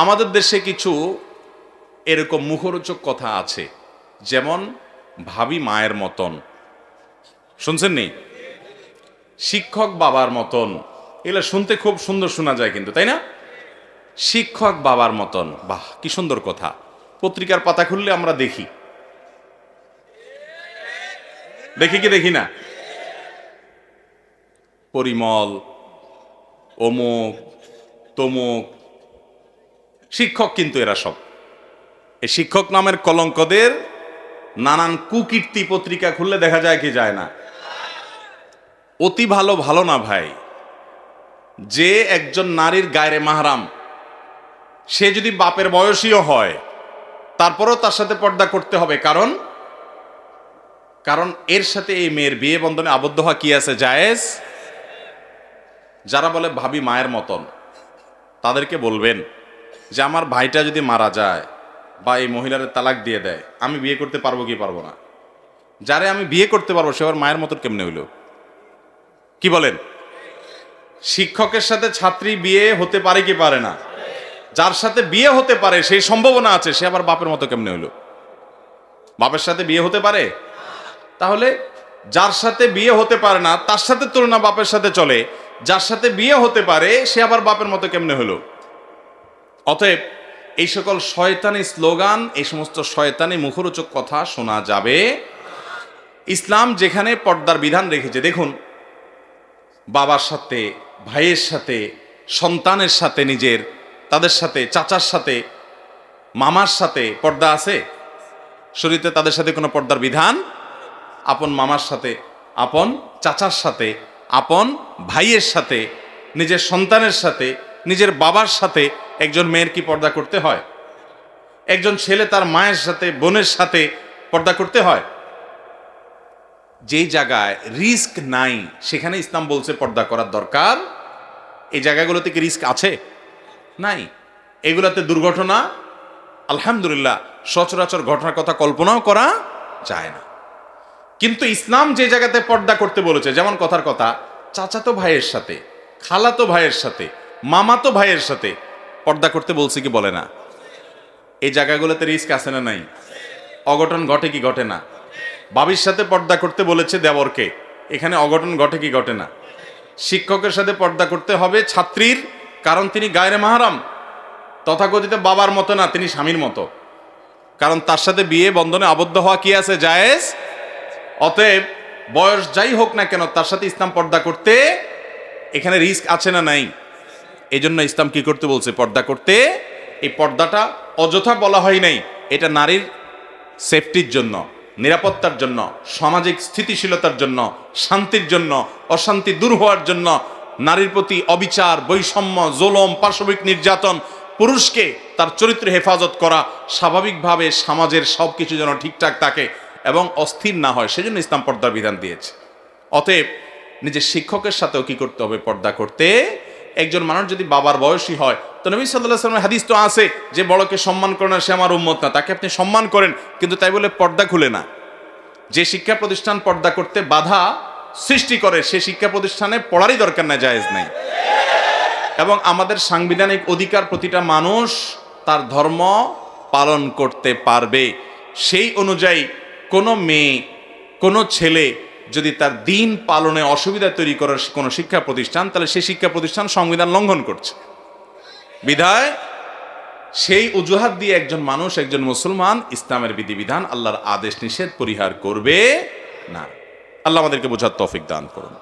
আমাদের দেশে কিছু এরকম মুখরোচক কথা আছে, যেমন ভাবি মায়ের মতন, শুনছেন নি? শিক্ষক বাবার মতন, এগুলো শুনতে খুব সুন্দর শোনা যায় কিন্তু, তাই না? শিক্ষক বাবার মতন, বাহ কি সুন্দর কথা। পত্রিকার পাতা খুললে আমরা দেখি কি দেখি না? পরিমল, অমুক তমুক শিক্ষক, কিন্তু এরা সব এই শিক্ষক নামের কলঙ্কদের নানান কুকীর্তি পত্রিকা খুললে দেখা যায় কি যায় না? অতি ভালো ভালো না ভাই। যে একজন নারীর গায়রে মাহরাম, সে যদি বাপের বয়সীও হয় তারপরেও তার সাথে পর্দা করতে হবে, কারণ এর সাথে এই মেয়ের বিয়ে বন্ধনে আবদ্ধ হওয়া কি আছে? জায়েজ। যারা বলে ভাবি মায়ের মতন, তাদেরকে বলবেন যে আমার ভাইটা যদি মারা যায় বা এই মহিলার তালাক দিয়ে দেয়, আমি বিয়ে করতে পারবো কি পারবো না? যারে আমি বিয়ে করতে পারবো সে আবার মায়ের মতন কেমনে হইল? কি বলেন? শিক্ষকের সাথে ছাত্রী বিয়ে হতে পারে কি পারে না? যার সাথে বিয়ে হতে পারে সেই সম্ভাবনা আছে, সে আবার বাপের মতো কেমনে হইল? বাপের সাথে বিয়ে হতে পারে? তাহলে যার সাথে বিয়ে হতে পারে না তার সাথে তুলনা বাপের সাথে চলে, যার সাথে বিয়ে হতে পারে সে আবার বাপের মতো কেমনে হলো? অতএব এই সকল শয়তানি স্লোগান, এই সমস্ত শয়তানি মুখরোচক কথা শোনা যাবে। ইসলাম যেখানে পর্দার বিধান রেখেছে, দেখুন, বাবার সাথে, ভাইয়ের সাথে, সন্তানের সাথে, নিজের তাদের সাথে, চাচার সাথে, মামার সাথে পর্দা আছে? শরীয়তে তাদের সাথে কোনো পর্দার বিধান? আপন মামার সাথে, আপন চাচার সাথে, আপন ভাইয়ের সাথে, নিজের সন্তানের সাথে, নিজের বাবার সাথে একজন মেয়ের কি পর্দা করতে হয়? একজন ছেলে তার মায়ের সাথে, বোনের সাথে পর্দা করতে হয়? যেই জায়গায় রিস্ক নাই সেখানে ইসলাম বলছে পর্দা করার দরকার। এই জায়গাগুলোতে কি রিস্ক আছে? নাই। এগুলোতে দুর্ঘটনা আলহামদুলিল্লাহ সচরাচর ঘটনার কথা কল্পনাও করা যায় না। কিন্তু ইসলাম যে জায়গাতে পর্দা করতে বলেছে, যেমন কথার কথা চাচাতো ভাইয়ের সাথে, খালাতো ভাইয়ের সাথে, মামাতো ভাইয়ের সাথে পর্দা করতে বলছে কি বলে না? এই জায়গাগুলোতে রিস্ক আছে না নাই? অঘটন ঘটে কি ঘটে না? বাবির সাথে পর্দা করতে বলেছে দেবরকে, এখানে অঘটন ঘটে কি ঘটে না? শিক্ষকের সাথে পর্দা করতে হবে ছাত্রীর, কারণ তিনি গায়রে মাহরাম, তথাকথিত বাবার মতো না, তিনি স্বামীর মতো, কারণ তার সাথে বিয়ে বন্ধনে আবদ্ধ হওয়া কি আছে? জায়েজ। অতএব বয়স যাই হোক না কেন তার সাথে ইসলাম পর্দা করতে, এখানে রিস্ক আছে না নাই? এই জন্য ইসলাম কি করতে বলছে? পর্দা করতে। এই পর্দাটা অযথা বলা হয় নাই, এটা নারীর সেফটির জন্য, নিরাপত্তার জন্য, সামাজিক স্থিতিশীলতার জন্য, শান্তির জন্য, অশান্তি দূর হওয়ার জন্য, নারীর প্রতি অবিচার, বৈষম্য, জুলুম, পাশবিক নির্যাতন, পুরুষকে তার চরিত্র হেফাজত করা, স্বাভাবিকভাবে সমাজের সব কিছু যেন ঠিকঠাক থাকে এবং অস্থির না হয়, সেজন্য ইসলাম পর্দার বিধান দিয়েছে। অতএব নিজের শিক্ষকের সাথেও কি করতে হবে? পর্দা করতে। একজন মানুষ যদি বাবার বয়সী হয়, তো নবী সাল্লাল্লাহু আলাইহি ওয়াসাল্লামের হাদিস তো আছে যে বড়কে সম্মান করে না সে আমার উম্মত না, তাকে আপনি সম্মান করেন, কিন্তু তাই বলে পর্দা খুলে না। যে শিক্ষা প্রতিষ্ঠান পর্দা করতে বাধা সৃষ্টি করে সে শিক্ষা প্রতিষ্ঠানে পড়ারই দরকার নাই, জায়েজ নাই। এবং আমাদের সাংবিধানিক অধিকার প্রতিটা মানুষ তার ধর্ম পালন করতে পারবে। সেই অনুযায়ী কোনো মেয়ে, কোনো ছেলে যদি তার দিন পালনে অসুবিধা তৈরি করার কোনো শিক্ষা প্রতিষ্ঠান, তাহলে সেই শিক্ষা প্রতিষ্ঠান সংবিধান লঙ্ঘন করছে। বিধায় সেই অজুহাত দিয়ে একজন মানুষ, একজন মুসলমান ইসলামের বিধিবিধান, আল্লাহর আদেশ নিষেধ পরিহার করবে না। আল্লাহ আমাদেরকে বোঝার তৌফিক দান করুন।